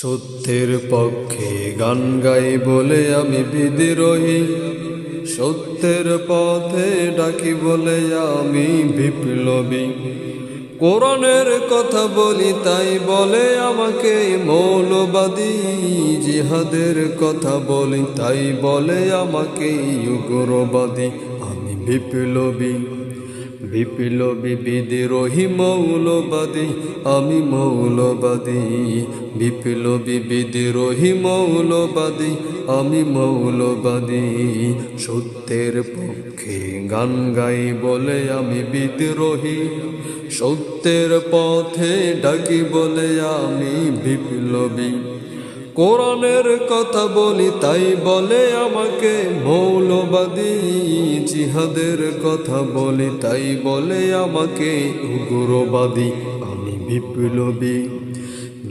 সত্যের পক্ষে গান গাই বলে আমি বিদ্রোহী, সত্যের পথে ডাকি বলে আমি বিপ্লবী। কোরআনের কথা বলি তাই বলে আমাকে মৌলবাদী, জিহাদের কথা বলি তাই বলে আমাকে উগ্রবাদী। আমি বিপ্লবী, বিপ্লবী বিদ্রোহী মৌলবাদী, আমি মৌলবাদী। বিপ্লবী বিদ্রোহী মৌলবাদী, আমি মৌলবাদী। সত্যের পক্ষে গান গাই বলে আমি বিদ্রোহী, সত্যের পথে ডাকি বলে আমি বিপ্লবী। কোরআনের কথা বলি তাই বলে আমাকে মৌলবাদী, জিহাদের কথা বলি তাই বলে আমাকে উগ্রবাদী। আমি বিপ্লবী,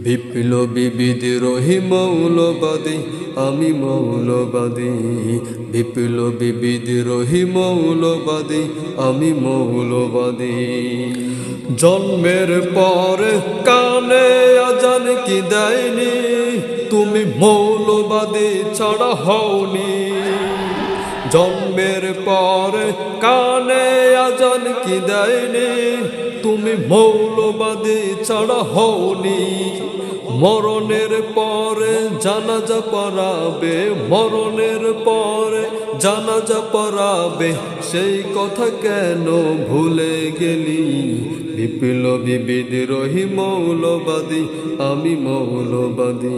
বিপ্লবী বিদ্রোহী মৌলবাদী, আমি মৌলবাদী। বিপ্লবী বিদ্রোহী মৌলবাদী, আমি মৌলবাদী। জন্মের পরে কানে আজান কি দেয়নি, তুমি মৌলবাদী ছাড়া হওনি। জন্মের পরে কানে আজান কি দেয়নি, তুমি মৌলবাদী ছাড়া হওনি। মরণের পরে জানাজা পড়াবে, মরণের পরে জানাজা পড়াবে, সেই কথা কেন ভুলে গেলি? বিপ্লবী বিদ্রোহী মৌলবাদী, আমি মৌলবাদী।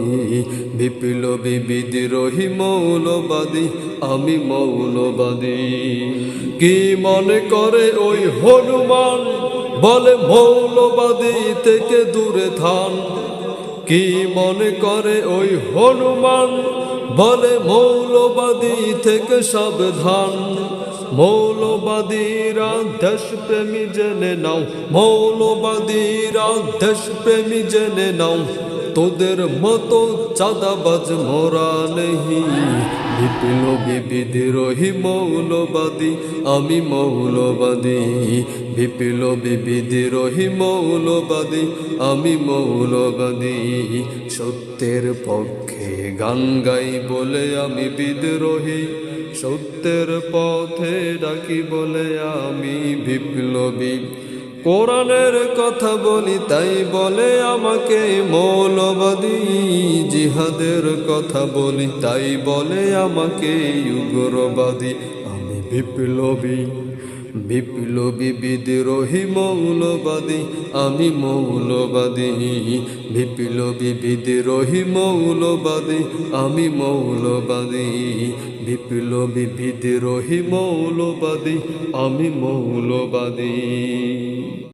বিপ্লবী বিদ্রোহী মৌলবাদী, আমি মৌলবাদী। কি মনে করে ওই হনুমান, বলে মৌলবাদী থেকে দূরে থান। কি মনে করে ওই হনুমান, বলে মৌলবাদী থেকে সাবধান। মৌলবাদীরা দেশপ্রেমী জেনে নাও, মৌলবাদীরা দেশপ্রেমী জেনে নাও, তোদের মতো চাঁদাবাজ মোরা নেহি। বিপ্লবী বিদ্রোহী মৌলবাদী, আমি মৌলবাদী। বিপ্লবী বিদ্রোহী মৌলবাদী, আমি মৌলবাদী। সত্যের পক্ষে গান গাই বলে আমি বিদ্রোহী, সত্যের পথে ডাকি বলে আমি বিপ্লবী। কোরআনের কথা বলি তাই বলে আমাকে মৌলবাদী, জিহাদের কথা বলি তাই বলে আমাকে উগ্রবাদী। আমি বিপ্লবী, বিপ্লবী বিদ্রোহী মৌলবাদী, আমি মৌলবাদী। বিপ্লবী বিদ্রোহী মৌলবাদী, আমি মৌলবাদী। বিপ্লবী বিদ্রোহী মৌলবাদী, আমি মৌলবাদী।